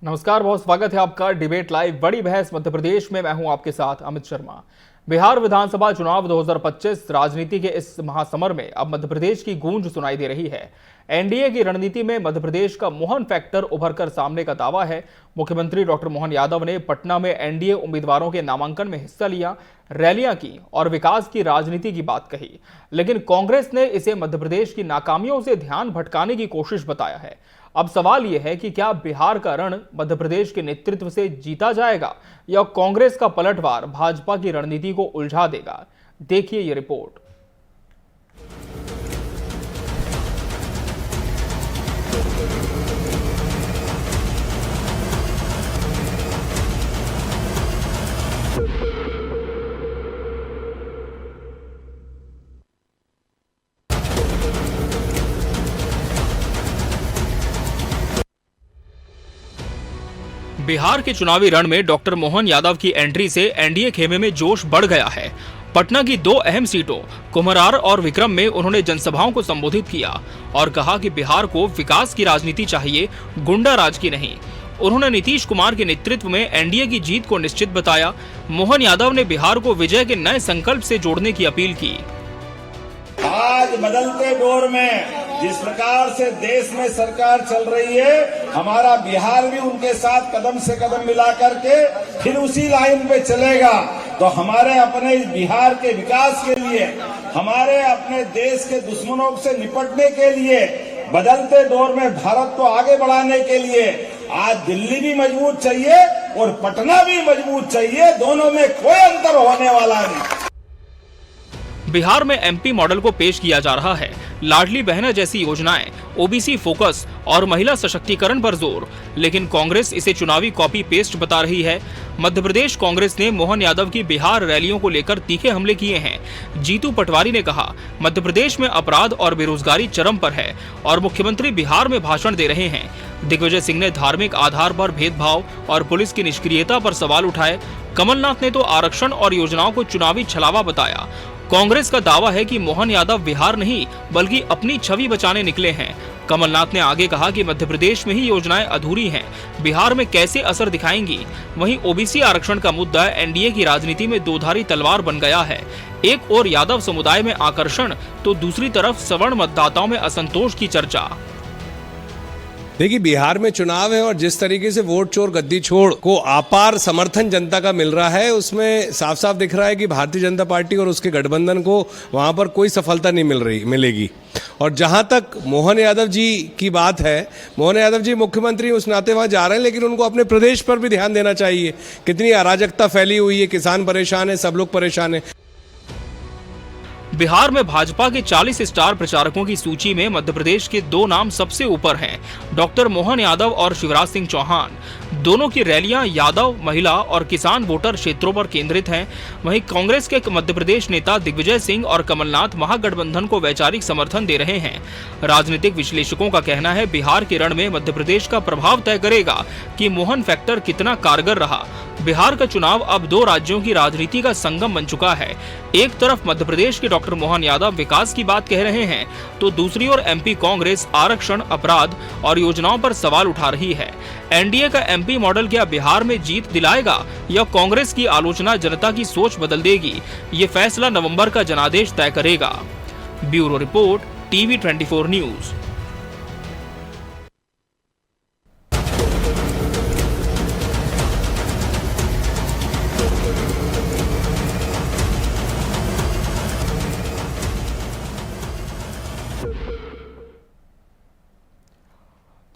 नमस्कार, बहुत स्वागत है आपका डिबेट लाइव बड़ी बहस मध्य प्रदेश में। मैं हूं आपके साथ अमित शर्मा। बिहार विधानसभा चुनाव 2025 राजनीति के इस महासमर में अब मध्य प्रदेश की गूंज सुनाई दे रही है। एनडीए की रणनीति में मध्य प्रदेश का मोहन फैक्टर उभर कर सामने का दावा है। मुख्यमंत्री डॉक्टर मोहन यादव ने पटना में एनडीए उम्मीदवारों के नामांकन में हिस्सा लिया, रैलियां की और विकास की राजनीति की बात कही, लेकिन कांग्रेस ने इसे मध्य प्रदेश की नाकामियों से ध्यान भटकाने की कोशिश बताया है। अब सवाल यह है कि क्या बिहार का रण मध्य प्रदेश के नेतृत्व से जीता जाएगा या कांग्रेस का पलटवार भाजपा की रणनीति को उलझा देगा। देखिए ये रिपोर्ट। बिहार के चुनावी रण में डॉक्टर मोहन यादव की एंट्री से एनडीए खेमे में जोश बढ़ गया है। पटना की दो अहम सीटों कुम्हरार और विक्रम में उन्होंने जनसभाओं को संबोधित किया और कहा कि बिहार को विकास की राजनीति चाहिए, गुंडा राज की नहीं। उन्होंने नीतीश कुमार के नेतृत्व में एनडीए की जीत को निश्चित बताया। मोहन यादव ने बिहार को विजय के नए संकल्प से जोड़ने की अपील की। आज बदलते दौर में जिस प्रकार से देश में सरकार चल रही है, हमारा बिहार भी उनके साथ कदम से कदम मिला करके फिर उसी लाइन पे चलेगा। तो हमारे अपने बिहार के विकास के लिए, हमारे अपने देश के दुश्मनों से निपटने के लिए, बदलते दौर में भारत को आगे बढ़ाने के लिए आज दिल्ली भी मजबूत चाहिए और पटना भी मजबूत चाहिए। दोनों में कोई अंतर होने वाला नहीं। बिहार में एमपी मॉडल को पेश किया जा रहा है। लाडली बहना जैसी योजनाएं, ओबीसी फोकस और महिला सशक्तिकरण पर जोर, लेकिन कांग्रेस इसे चुनावी कॉपी पेस्ट बता रही है। मध्य प्रदेश कांग्रेस ने मोहन यादव की बिहार रैलियों को लेकर तीखे हमले किए हैं। जीतू पटवारी ने कहा, मध्य प्रदेश में अपराध और बेरोजगारी चरम पर है और मुख्यमंत्री बिहार में भाषण दे रहे हैं। दिग्विजय सिंह ने धार्मिक आधार पर भेदभाव और पुलिस की निष्क्रियता पर सवाल उठाए। कमलनाथ ने तो आरक्षण और योजनाओं को चुनावी छलावा बताया। कांग्रेस का दावा है कि मोहन यादव बिहार नहीं बल्कि अपनी छवि बचाने निकले हैं। कमलनाथ ने आगे कहा कि मध्य प्रदेश में ही योजनाएं अधूरी हैं, बिहार में कैसे असर दिखाएंगी। वहीं ओबीसी आरक्षण का मुद्दा एनडीए की राजनीति में दोधारी तलवार बन गया है। एक ओर यादव समुदाय में आकर्षण तो दूसरी तरफ सवर्ण मतदाताओं में असंतोष की चर्चा। देखिए, बिहार में चुनाव है और जिस तरीके से वोट चोर गद्दी छोड़ को अपार समर्थन जनता का मिल रहा है, उसमें साफ साफ दिख रहा है कि भारतीय जनता पार्टी और उसके गठबंधन को वहां पर कोई सफलता नहीं मिलेगी। और जहां तक मोहन यादव जी की बात है, मोहन यादव जी मुख्यमंत्री उस नाते वहां जा रहे हैं, लेकिन उनको अपने प्रदेश पर भी ध्यान देना चाहिए। कितनी अराजकता फैली हुई है, किसान परेशान है, सब लोग परेशान है। बिहार में भाजपा के 40 स्टार प्रचारकों की सूची में मध्य प्रदेश के दो नाम सबसे ऊपर हैं, डॉक्टर मोहन यादव और शिवराज सिंह चौहान। दोनों की रैलियां यादव, महिला और किसान वोटर क्षेत्रों पर केंद्रित हैं। वहीं कांग्रेस के मध्य प्रदेश नेता दिग्विजय सिंह और कमलनाथ महागठबंधन को वैचारिक समर्थन दे रहे हैं। राजनीतिक विश्लेषकों का कहना है, बिहार के रण में मध्य प्रदेश का प्रभाव तय करेगा कि मोहन फैक्टर कितना कारगर रहा। बिहार का चुनाव अब दो राज्यों की राजनीति का संगम बन चुका है। एक तरफ मध्य प्रदेश के डॉक्टर मोहन यादव विकास की बात कह रहे हैं, तो दूसरी ओर एमपी कांग्रेस आरक्षण, अपराध और योजनाओं पर सवाल उठा रही है। एनडीए का एमपी मॉडल क्या बिहार में जीत दिलाएगा या कांग्रेस की आलोचना जनता की सोच बदल देगी? ये फैसला नवंबर का जनादेश तय करेगा। Bureau report, TV 24 news.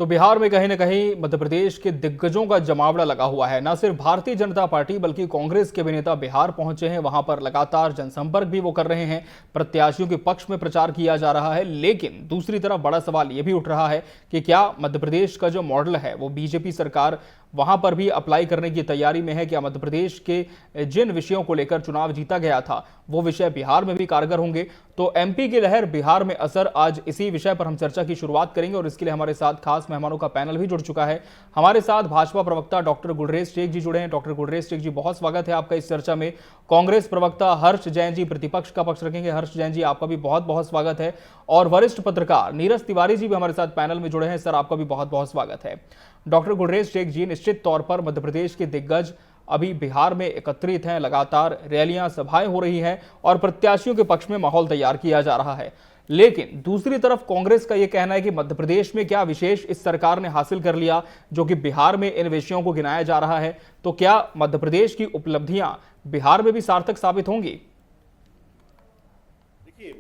तो बिहार में कहीं न कहीं मध्य प्रदेश के दिग्गजों का जमावड़ा लगा हुआ है। न सिर्फ भारतीय जनता पार्टी बल्कि कांग्रेस के भी नेता बिहार पहुंचे हैं। वहां पर लगातार जनसंपर्क भी वो कर रहे हैं। प्रत्याशियों के पक्ष में प्रचार किया जा रहा है, लेकिन दूसरी तरफ बड़ा सवाल ये भी उठ रहा है कि क्या मध्य प्रदेश का जो मॉडल है वो बीजेपी सरकार वहां पर भी अप्लाई करने की तैयारी में है? क्या मध्य प्रदेश के जिन विषयों को लेकर चुनाव जीता गया था वो विषय बिहार में भी कारगर होंगे? तो एमपी की लहर बिहार में असर, आज इसी विषय पर हम चर्चा की शुरुआत करेंगे और इसके लिए हमारे साथ खास मेहमानों का पैनल भी जुड़ चुका है। हमारे साथ भाजपा प्रवक्ता डॉक्टर गुलरेज शेख जी जुड़े हैं। डॉक्टर गुलरेज शेख जी, बहुत स्वागत है आपका इस चर्चा में। कांग्रेस प्रवक्ता हर्ष जैन जी प्रतिपक्ष का पक्ष रखेंगे। हर्ष जैन जी, आपका भी बहुत बहुत स्वागत है। और वरिष्ठ पत्रकार नीरज तिवारी जी भी हमारे साथ पैनल में जुड़े हैं। सर, आपका भी बहुत बहुत स्वागत है। डॉक्टर गुलरेज शेख जी, निश्चित तौर पर मध्य प्रदेश के दिग्गज अभी बिहार में एकत्रित हैं, लगातार रैलियां सभाएं हो रही हैं और प्रत्याशियों के पक्ष में माहौल तैयार किया जा रहा है। लेकिन दूसरी तरफ कांग्रेस का यह कहना है कि मध्य प्रदेश में क्या विशेष इस सरकार ने हासिल कर लिया जो कि बिहार में इन विषयों को गिनाया जा रहा है, तो क्या मध्य प्रदेश की उपलब्धियां बिहार में भी सार्थक साबित होंगी?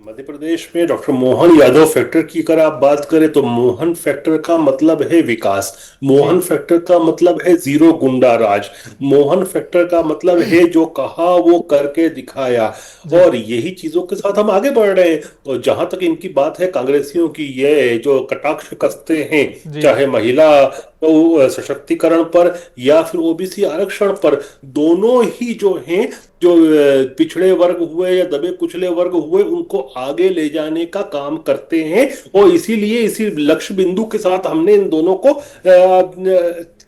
मध्य प्रदेश में डॉक्टर मोहन यादव फैक्टर की अगर आप बात करें तो मोहन फैक्टर का मतलब है विकास, मोहन फैक्टर का मतलब है जीरो गुंडा राज, मोहन फैक्टर का मतलब है जो कहा वो करके दिखाया। और यही चीजों के साथ हम आगे बढ़ रहे हैं। और जहां तक इनकी बात है कांग्रेसियों की, ये जो कटाक्ष कसते हैं चाहे महिला सशक्तिकरण पर या फिर ओबीसी आरक्षण पर, दोनों ही जो हैं, जो पिछड़े वर्ग हुए या दबे कुचले वर्ग हुए, उनको आगे ले जाने का काम करते हैं। और इसीलिए इसी लक्ष्य बिंदु के साथ हमने इन दोनों को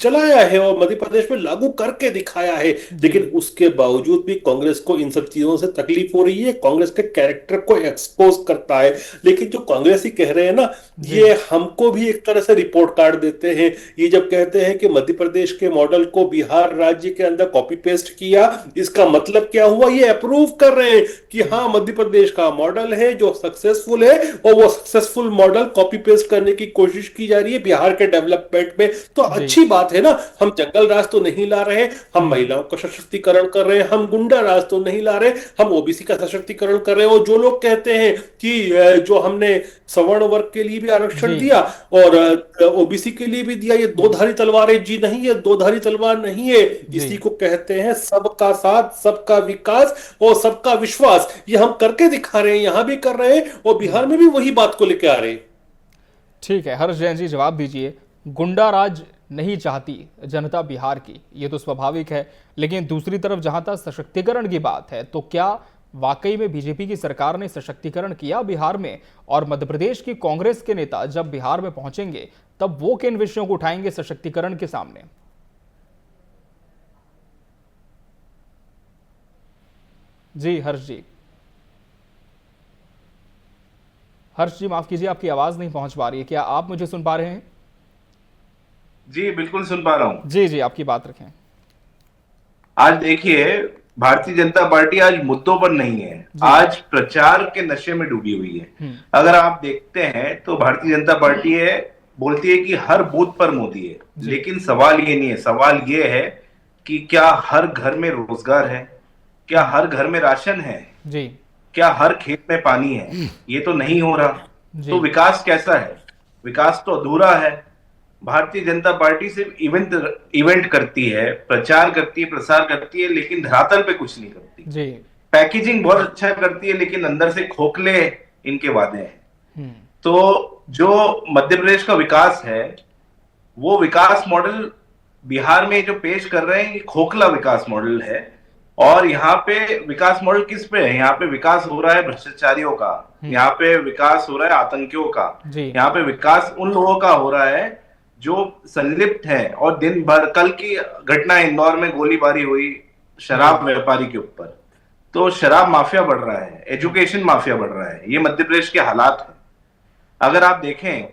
चलाया है और मध्य प्रदेश में लागू करके दिखाया है। लेकिन उसके बावजूद भी कांग्रेस को इन सब चीजों से तकलीफ हो रही है, कांग्रेस के कैरेक्टर को एक्सपोज करता है। लेकिन जो कांग्रेसी कह रहे हैं ना, ये हमको भी एक तरह से रिपोर्ट कार्ड देते हैं। ये जब कहते हैं कि मध्य प्रदेश के मॉडल को बिहार राज्य के अंदर कॉपी पेस्ट किया, इसका मतलब क्या हुआ? ये अप्रूव कर रहे हैं कि हाँ, मध्य प्रदेश का मॉडल है जो सक्सेसफुल है और वो सक्सेसफुल मॉडल कॉपी पेस्ट करने की कोशिश की जा रही है बिहार के डेवलपमेंट में। तो अच्छी बात है ना, हम जंगल राज तो नहीं ला रहे, हम महिलाओं का सशक्तिकरण कर रहे हैं, हम गुंडा राज तो नहीं ला रहे, हम ओबीसी का सशक्तिकरण कर रहे हैं। और जो लोग कहते हैं कि जो हमने सवर्ण वर्ग के लिए भी आरक्षण दिया और ओबीसी के लिए भी दिया, ये दो धारी तलवारें जी नहीं है, दो धारी तलवार नहीं है। इसी को कहते हैं सबका साथ, सबका विकास और सबका विश्वास। ये हम करके दिखा रहे हैं, यहां भी कर रहे हैं और बिहार में भी वही बात को लेकर आ रहे हैं। ठीक है हर्ष जैन जी, जवाब दीजिए। गुंडा राज नहीं चाहती जनता बिहार की, ये तो स्वाभाविक है, लेकिन दूसरी तरफ जहां तक सशक्तिकरण की बात है, तो क्या वाकई में बीजेपी की सरकार ने सशक्तिकरण किया बिहार में? और मध्य प्रदेश की कांग्रेस के नेता जब बिहार में पहुंचेंगे तब वो किन विषयों को उठाएंगे सशक्तिकरण के सामने? जी हर्ष जी, हर्ष जी माफ कीजिए, आपकी आवाज नहीं पहुंच पा रही है। क्या आप मुझे सुन पा रहे हैं? जी बिल्कुल सुन पा रहा हूं। जी जी, आपकी बात रखें। आज देखिए, भारतीय जनता पार्टी आज मुद्दों पर नहीं है, आज प्रचार के नशे में डूबी हुई है। अगर आप देखते हैं तो भारतीय जनता पार्टी बोलती है कि हर बूथ पर मोदी है, लेकिन सवाल ये नहीं है। सवाल ये है कि क्या हर घर में रोजगार है, क्या हर घर में राशन है जी, क्या हर खेत में पानी है? ये तो नहीं हो रहा। तो विकास कैसा है? विकास तो अधूरा है। भारतीय जनता पार्टी सिर्फ इवेंट करती है, प्रचार करती है, प्रसार करती है, लेकिन धरातल पे कुछ नहीं करती जी। पैकेजिंग बहुत अच्छा करती है, लेकिन अंदर से खोखले इनके वादे हैं। तो जो मध्य प्रदेश का विकास है, वो विकास मॉडल बिहार में जो पेश कर रहे हैं, ये खोखला विकास मॉडल है। और यहाँ पे विकास मॉडल किस पे है? यहाँ पे विकास हो रहा है भ्रष्टाचारियों का, यहाँ पे विकास हो रहा है आतंकियों का, यहाँ पे विकास उन लोगों का हो रहा है जो संलिप्त है। और दिन भर, कल की घटना इंदौर में गोलीबारी हुई शराब व्यापारी के ऊपर, तो शराब माफिया बढ़ रहा है, एजुकेशन माफिया बढ़ रहा है। ये मध्य प्रदेश के हालात हैं। अगर आप देखें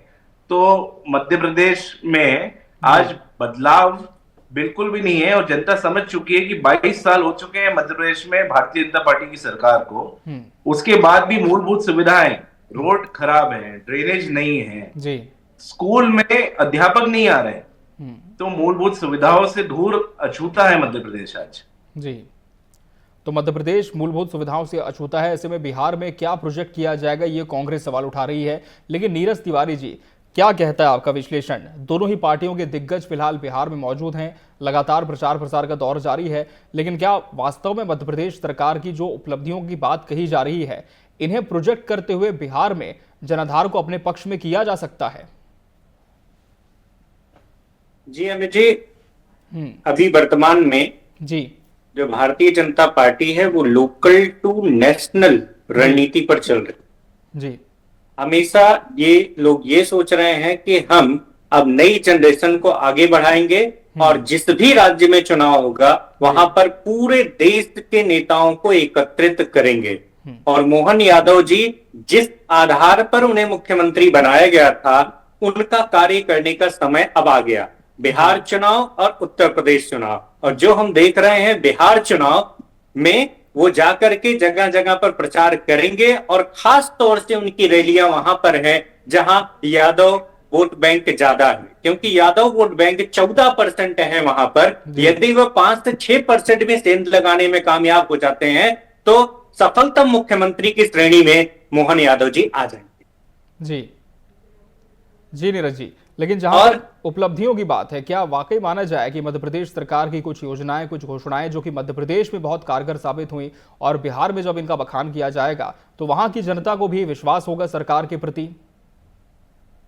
तो मध्य प्रदेश में आज बदलाव बिल्कुल भी नहीं है और जनता समझ चुकी है कि 22 साल हो चुके हैं मध्य प्रदेश में भारतीय जनता पार्टी की सरकार को। उसके बाद भी मूलभूत सुविधाएं, रोड खराब है, ड्रेनेज नहीं है जी, स्कूल में अध्यापक नहीं आ रहे, तो मूलभूत सुविधाओं से दूर अछूता है मध्य प्रदेश आज जी। तो मध्य प्रदेश मूलभूत सुविधाओं से अछूता है। ऐसे में बिहार में क्या प्रोजेक्ट किया जाएगा, ये कांग्रेस सवाल उठा रही है। लेकिन नीरज तिवारी जी, क्या कहता है आपका विश्लेषण? दोनों ही पार्टियों के दिग्गज फिलहाल बिहार में मौजूद हैं, लगातार प्रचार प्रसार का दौर जारी है, लेकिन क्या वास्तव में मध्य प्रदेश सरकार की जो उपलब्धियों की बात कही जा रही है, इन्हें प्रोजेक्ट करते हुए बिहार में जनाधार को अपने पक्ष में किया जा सकता है? जी अमित जी, अभी वर्तमान में जी जो भारतीय जनता पार्टी है वो लोकल टू नेशनल रणनीति पर चल रही है। जी हमेशा ये लोग ये सोच रहे हैं कि हम अब नई जनरेशन को आगे बढ़ाएंगे और जिस भी राज्य में चुनाव होगा वहां पर पूरे देश के नेताओं को एकत्रित करेंगे। और मोहन यादव जी जिस आधार पर उन्हें मुख्यमंत्री बनाया गया था उनका कार्य करने का समय अब आ गया। बिहार चुनाव और उत्तर प्रदेश चुनाव, और जो हम देख रहे हैं बिहार चुनाव में वो जाकर के जगह जगह पर प्रचार करेंगे और खास तौर से उनकी रैलियां वहां पर है जहां यादव वोट बैंक ज्यादा है, क्योंकि यादव वोट बैंक 14% है वहां पर। यदि वो 5 से 6% में सेंध लगाने में कामयाब हो जाते हैं तो सफलतम मुख्यमंत्री की श्रेणी में मोहन यादव जी आ जाएंगे। जी जी नीरज जी, लेकिन जहां पर उपलब्धियों की बात है, क्या वाकई माना जाए कि मध्य प्रदेश सरकार की कुछ योजनाएं, कुछ घोषणाएं जो कि मध्य प्रदेश में बहुत कारगर साबित हुई और बिहार में जब इनका बखान किया जाएगा तो वहां की जनता को भी विश्वास होगा सरकार के प्रति?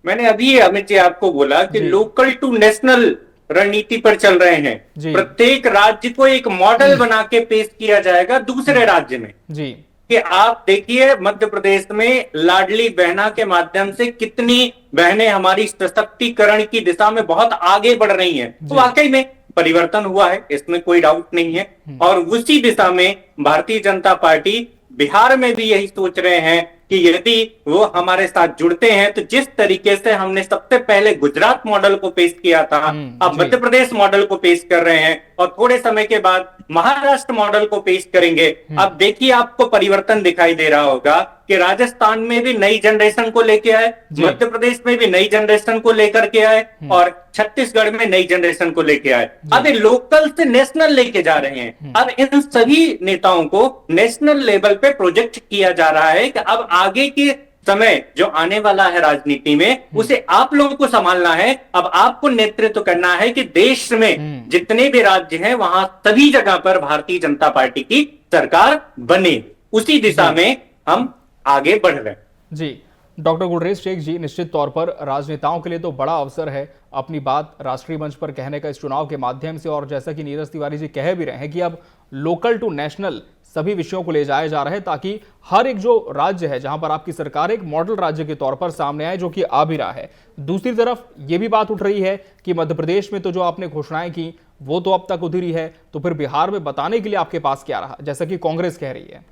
मैंने अभी अमित जी आपको बोला कि लोकल टू नेशनल रणनीति पर चल रहे हैं। प्रत्येक राज्य को एक मॉडल बना के पेश किया जाएगा दूसरे राज्य में जी, कि आप देखिए मध्य प्रदेश में लाडली बहना के माध्यम से कितनी बहनें हमारी सशक्तिकरण की दिशा में बहुत आगे बढ़ रही हैं। तो वाकई में परिवर्तन हुआ है, इसमें कोई डाउट नहीं है। और उसी दिशा में भारतीय जनता पार्टी बिहार में भी यही सोच रहे हैं कि यदि वो हमारे साथ जुड़ते हैं तो जिस तरीके से हमने सबसे पहले गुजरात मॉडल को पेश किया था, अब मध्य प्रदेश मॉडल को पेश कर रहे हैं और थोड़े समय के बाद महाराष्ट्र मॉडल को पेश करेंगे। अब देखिए आपको परिवर्तन दिखाई दे रहा होगा कि राजस्थान में भी नई जनरेशन को लेके आए, मध्य प्रदेश में भी नई जनरेशन को लेकर के आए और छत्तीसगढ़ में नई जनरेशन को लेके आए। अब लोकल से नेशनल लेके जा रहे हैं। अब इन सभी नेताओं को नेशनल लेवल पे प्रोजेक्ट किया जा रहा है कि अब आगे के समय जो आने वाला है राजनीति में उसे आप लोगों को संभालना है। अब आपको नेतृत्व करना है कि देश में जितने भी राज्य हैं वहां सभी जगह पर भारतीय जनता पार्टी की सरकार बने। उसी दिशा में हम आगे बढ़ रहे हैं। जी डॉक्टर गुलरेज शेख जी, निश्चित तौर पर राजनेताओं के लिए तो बड़ा अवसर है अपनी बात राष्ट्रीय मंच पर कहने का इस चुनाव के माध्यम से, और जैसा कि नीरज तिवारी जी कह भी रहे हैं कि अब लोकल टू नेशनल सभी विषयों को ले जाया जा रहा है ताकि हर एक जो राज्य है जहां पर आपकी सरकार एक मॉडल राज्य के तौर पर सामने आए, जो कि आ भी रहा है। दूसरी तरफ यह भी बात उठ रही है कि मध्य प्रदेश में तो जो आपने घोषणाएं की वो तो अब तक अधूरी है, तो फिर बिहार में बताने के लिए आपके पास क्या रहा, जैसा कि कांग्रेस कह रही है?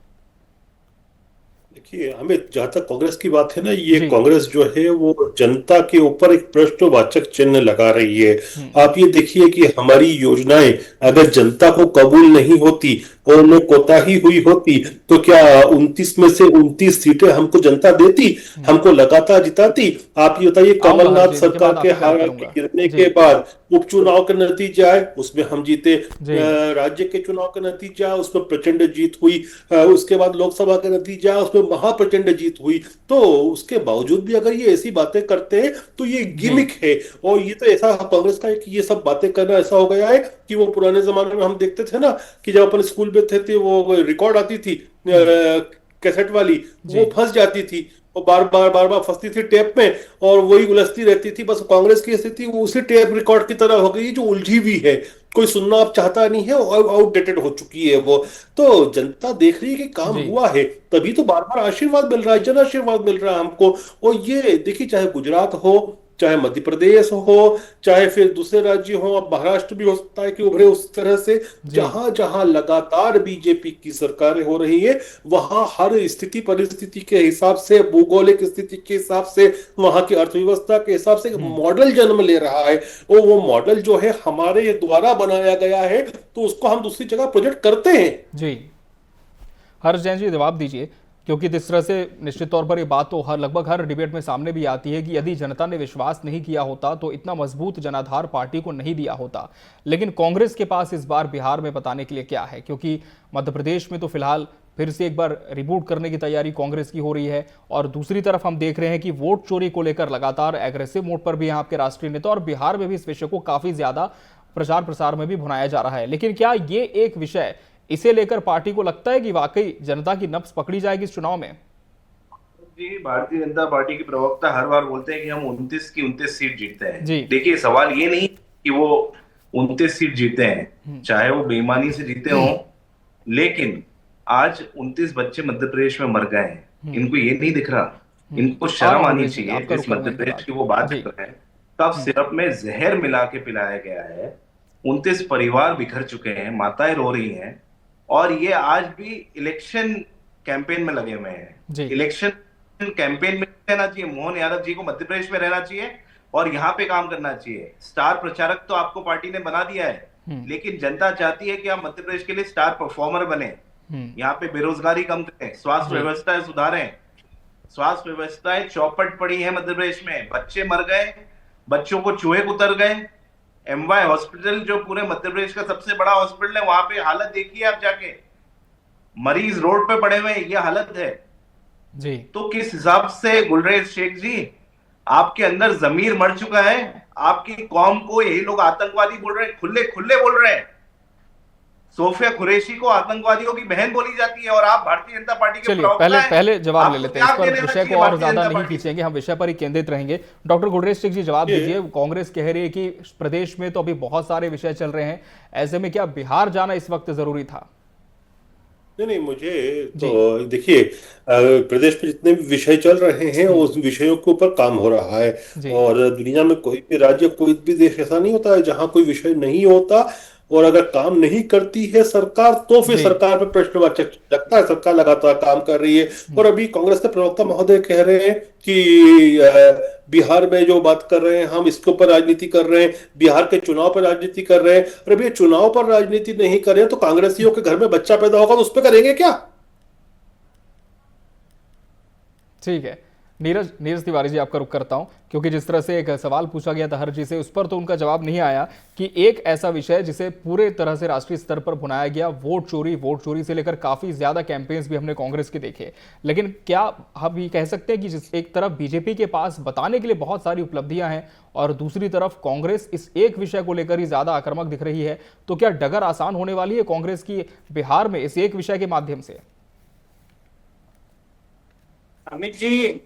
देखिए, हमें जहां तक कांग्रेस की बात है ना, ये कांग्रेस जो है वो जनता के ऊपर एक प्रश्नवाचक चिन्ह लगा रही है। आप ये देखिए कि हमारी योजनाएं अगर जनता को कबूल नहीं होती और उनमें कोताही हुई होती तो क्या 29 में से 29 सीटें हमको जनता देती, हमको लगातार जिताती? आप ये बताइए, कमलनाथ सरकार के हार के गिरने के बाद उपचुनाव का नतीजा है, उसमें हम जीते। राज्य के चुनाव का नतीजा, उसमें प्रचंड जीत हुई। उसके बाद लोकसभा का नतीजा, उसमें महाप्रचंड जीत हुई। तो उसके बावजूद भी अगर ये ऐसी बातें करते हैं तो ये गिमिक है। और ये तो ऐसा कांग्रेस का है कि ये सब बातें करना ऐसा हो गया है कि वो पुराने जमाने में हम देखते थे ना कि जब अपन स्कूल में थे वो रिकॉर्ड आती थी कैसेट वाली, वो फंस जाती थी और बार बार फंसती थी टेप में और वही उलझती रहती थी। बस कांग्रेस की स्थिति वो उसी टेप रिकॉर्ड की तरह हो गई जो उलझी हुई है, कोई सुनना अब चाहता नहीं है और आउटडेटेड हो चुकी है वो। तो जनता देख रही है कि काम हुआ है, तभी तो बार बार आशीर्वाद मिल रहा है, जन आशीर्वाद मिल रहा है हमको। और ये देखिए, चाहे गुजरात हो, चाहे मध्य प्रदेश हो, चाहे फिर दूसरे राज्य हो, अब महाराष्ट्र भी हो सकता है कि उभरे उस तरह से। जहां जहां लगातार बीजेपी की सरकारें हो रही है वहां हर स्थिति परिस्थिति के हिसाब से, भौगोलिक स्थिति के हिसाब से, वहां की अर्थव्यवस्था के हिसाब से मॉडल जन्म ले रहा है। और वो मॉडल जो है हमारे द्वारा बनाया गया है तो उसको हम दूसरी जगह प्रोजेक्ट करते हैं। जी हर्ष जैन जी, जवाब दीजिए, क्योंकि जिस तरह से निश्चित तौर पर ये बात तो लगभग हर डिबेट में सामने भी आती है कि यदि जनता ने विश्वास नहीं किया होता तो इतना मजबूत जनाधार पार्टी को नहीं दिया होता। लेकिन कांग्रेस के पास इस बार बिहार में बताने के लिए क्या है, क्योंकि मध्य प्रदेश में तो फिलहाल फिर से एक बार रिबूट करने की तैयारी कांग्रेस की हो रही है, और दूसरी तरफ हम देख रहे हैं कि वोट चोरी को लेकर लगातार एग्रेसिव मोड पर भी यहाँ आपके राष्ट्रीय नेता, और बिहार में भी इस विषय को काफी ज्यादा प्रचार प्रसार में भी भुनाया जा रहा है। लेकिन क्या ये एक विषय, इसे लेकर पार्टी को लगता है कि वाकई जनता की नब्ज पकड़ी जाएगी इस चुनाव में? जी, भारतीय जनता पार्टी के प्रवक्ता हर बार बोलते हैं कि हम 29 की 29 सीट जीतते हैं। देखिए, सवाल ये नहीं कि वो 29 सीट जीते हैं, चाहे वो बेईमानी से जीते हों, लेकिन आज 29 बच्चे मध्य प्रदेश में मर गए हैं, इनको ये नहीं दिख रहा इनको शर्म और आनी जी, चाहिए। आपका जिस रुक मध्य करूंगा इनके प्रदेश बाद। की वो बात जी। कर रहे हैं, तब सिरप में जहर मिला के पिलाया गया है। 29 परिवार बिखर चुके हैं, माताएं रो रही हैं, और ये आज भी इलेक्शन कैंपेन में लगे हुए जी। हैं। इलेक्शन कैंपेन में रहना चाहिए, मोहन यादव जी को मध्य प्रदेश में रहना चाहिए और यहाँ पे काम करना चाहिए। स्टार प्रचारक तो आपको पार्टी ने बना दिया है, लेकिन जनता चाहती है कि आप मध्य प्रदेश के लिए स्टार परफॉर्मर बने। यहाँ पे बेरोजगारी कम करें, स्वास्थ्य व्यवस्थाएं सुधारें। स्वास्थ्य व्यवस्थाएं चौपट पड़ी है मध्य प्रदेश में, बच्चे मर गए, बच्चों को चूहे उतर गए। एमवाय हॉस्पिटल जो पूरे मध्य प्रदेश का सबसे बड़ा हॉस्पिटल है, वहां पे हालत देखिए आप जाके, मरीज रोड पे पड़े हुए हैं, ये हालत है जी। तो किस हिसाब से गुलरेज शेख जी, आपके अंदर जमीर मर चुका है। आपकी कौम को यही लोग आतंकवादी बोल रहे हैं, खुले खुले बोल रहे हैं। सोफिया कुरैशी को आतंकवादियों की बहन बोली जाती है, और आप भारतीय जनता पार्टी के चलिए प्रवक्ता हैं। पहले जवाब ले आपको लेते हैं, इस क्या पर देना विषय चाहिए को और भारतीय ज्यादा जनता नहीं पार्टी? खींचेंगे, हम विषय पर ही केंद्रित रहेंगे। डॉक्टर गुलरेज सिंह जी जवाब दीजिए। कांग्रेस कह रही है कि प्रदेश में तो अभी बहुत सारे विषय चल रहे हैं, ऐसे में क्या बिहार जाना इस वक्त जरूरी था? नहीं, मुझे तो देखिए, प्रदेश में जितने भी विषय चल रहे हैं उस विषयों के ऊपर काम हो रहा है। और दुनिया में कोई भी राज्य, कोई भी देश ऐसा नहीं होता है जहां कोई विषय नहीं होता, और अगर काम नहीं करती है सरकार तो फिर सरकार पे प्रश्नवाचक लगता है। सरकार लगातार काम कर रही है। और अभी कांग्रेस के प्रवक्ता महोदय कह रहे हैं कि बिहार में जो बात कर रहे हैं हम, इसके ऊपर राजनीति कर रहे हैं, बिहार के चुनाव पर राजनीति कर रहे हैं। और अभी चुनाव पर राजनीति नहीं कर रहे हैं तो कांग्रेसियों के घर में बच्चा पैदा होगा तो उस पर करेंगे क्या? ठीक है, नीरज तिवारी जी आपका रुख करता हूं, क्योंकि जिस तरह से एक सवाल पूछा गया था हर जी से, उस पर तो उनका जवाब नहीं आया कि एक ऐसा विषय जिसे पूरे तरह से राष्ट्रीय स्तर पर भुनाया गया, वोट चोरी से लेकर काफी ज्यादा कैंपेन्स भी हमने कांग्रेस के देखे, लेकिन क्या हम ये कह सकते हैं कि जिस एक तरफ बीजेपी के पास बताने के लिए बहुत सारी उपलब्धियां हैं और दूसरी तरफ कांग्रेस इस एक विषय को लेकर ही ज्यादा आक्रामक दिख रही है, तो क्या डगर आसान होने वाली है कांग्रेस की बिहार में इस एक विषय के माध्यम से? अमित जी,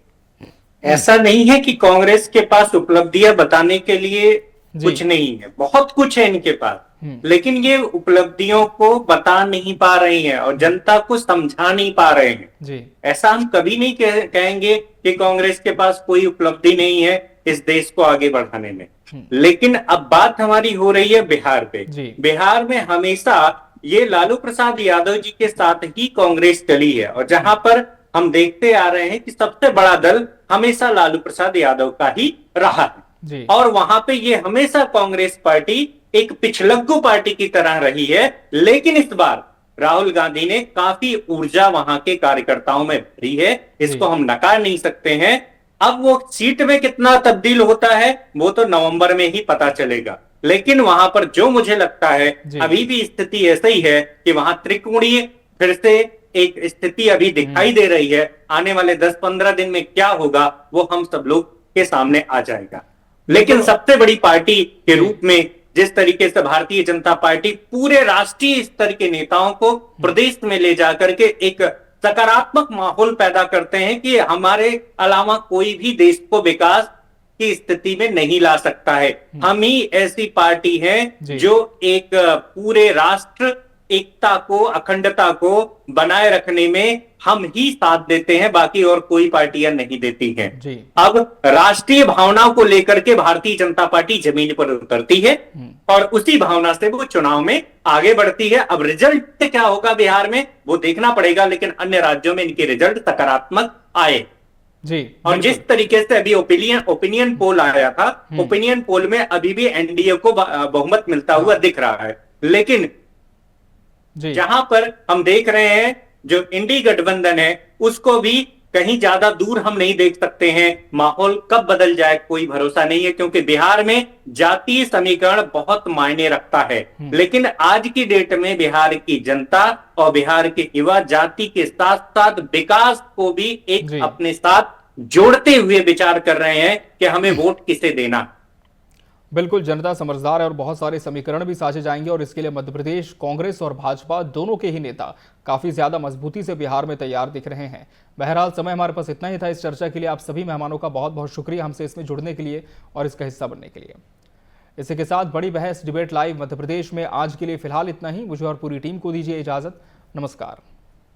ऐसा नहीं है कि कांग्रेस के पास उपलब्धियां बताने के लिए कुछ नहीं है, बहुत कुछ है इनके पास, लेकिन ये उपलब्धियों को बता नहीं पा रही हैं और जनता को समझा नहीं पा रहे हैं जी। ऐसा हम कभी नहीं कहेंगे कि कांग्रेस के पास कोई उपलब्धि नहीं है इस देश को आगे बढ़ाने में। लेकिन अब बात हमारी हो रही है बिहार पे। बिहार में हमेशा ये लालू प्रसाद यादव जी के साथ ही कांग्रेस चली है, और जहां पर हम देखते आ रहे हैं कि सबसे बड़ा दल हमेशा लालू प्रसाद यादव का ही रहा है, और वहां पे ये हमेशा कांग्रेस पार्टी एक पिछलग्गू पार्टी की तरह रही है। लेकिन इस बार राहुल गांधी ने काफी ऊर्जा वहां के कार्यकर्ताओं में भरी है, इसको हम नकार नहीं सकते हैं। अब वो सीट में कितना तब्दील होता है वो तो नवंबर में ही पता चलेगा, लेकिन वहां पर जो मुझे लगता है अभी भी स्थिति ऐसा ही है कि वहां त्रिकोणीय फिर से एक स्थिति अभी दिखाई दे रही है। आने वाले 10-15 दिन में क्या होगा वो हम सब लोग के सामने आ जाएगा। लेकिन सबसे बड़ी पार्टी के रूप में जिस तरीके से भारतीय जनता पार्टी पूरे राष्ट्रीय स्तर के नेताओं को प्रदेश में ले जाकर के एक सकारात्मक माहौल पैदा करते हैं कि हमारे अलावा कोई भी देश को विकास की स्थिति में नहीं ला सकता है, हम ही ऐसी पार्टी है जो एक पूरे राष्ट्र एकता को, अखंडता को बनाए रखने में हम ही साथ देते हैं, बाकी और कोई पार्टियां नहीं देती हैं। अब राष्ट्रीय भावनाओं को लेकर के भारतीय जनता पार्टी जमीन पर उतरती है और उसी भावना से वो चुनाव में आगे बढ़ती है। अब रिजल्ट क्या होगा बिहार में वो देखना पड़ेगा, लेकिन अन्य राज्यों में इनके रिजल्ट सकारात्मक आए जी। और जिस तरीके से अभी ओपिनियन पोल आया था, ओपिनियन पोल में अभी भी एनडीए को बहुमत मिलता हुआ दिख रहा है, लेकिन जहां पर हम देख रहे हैं जो इंडी गठबंधन है उसको भी कहीं ज्यादा दूर हम नहीं देख सकते हैं। माहौल कब बदल जाए कोई भरोसा नहीं है, क्योंकि बिहार में जातीय समीकरण बहुत मायने रखता है। लेकिन आज की डेट में बिहार की जनता और बिहार के युवा जाति के साथ साथ विकास को भी एक अपने साथ जोड़ते हुए विचार कर रहे हैं कि हमें वोट किसे देना। बिल्कुल, जनता समझदार है और बहुत सारे समीकरण भी साझे जाएंगे, और इसके लिए मध्य प्रदेश कांग्रेस और भाजपा दोनों के ही नेता काफी ज्यादा मजबूती से बिहार में तैयार दिख रहे हैं। बहरहाल समय हमारे पास इतना ही था इस चर्चा के लिए। आप सभी मेहमानों का बहुत बहुत शुक्रिया हमसे इसमें जुड़ने के लिए और इसका हिस्सा बनने के लिए। इसी के साथ बड़ी बहस डिबेट लाइव मध्य प्रदेश में आज के लिए फिलहाल इतना ही। मुझे और पूरी टीम को दीजिए इजाजत। नमस्कार।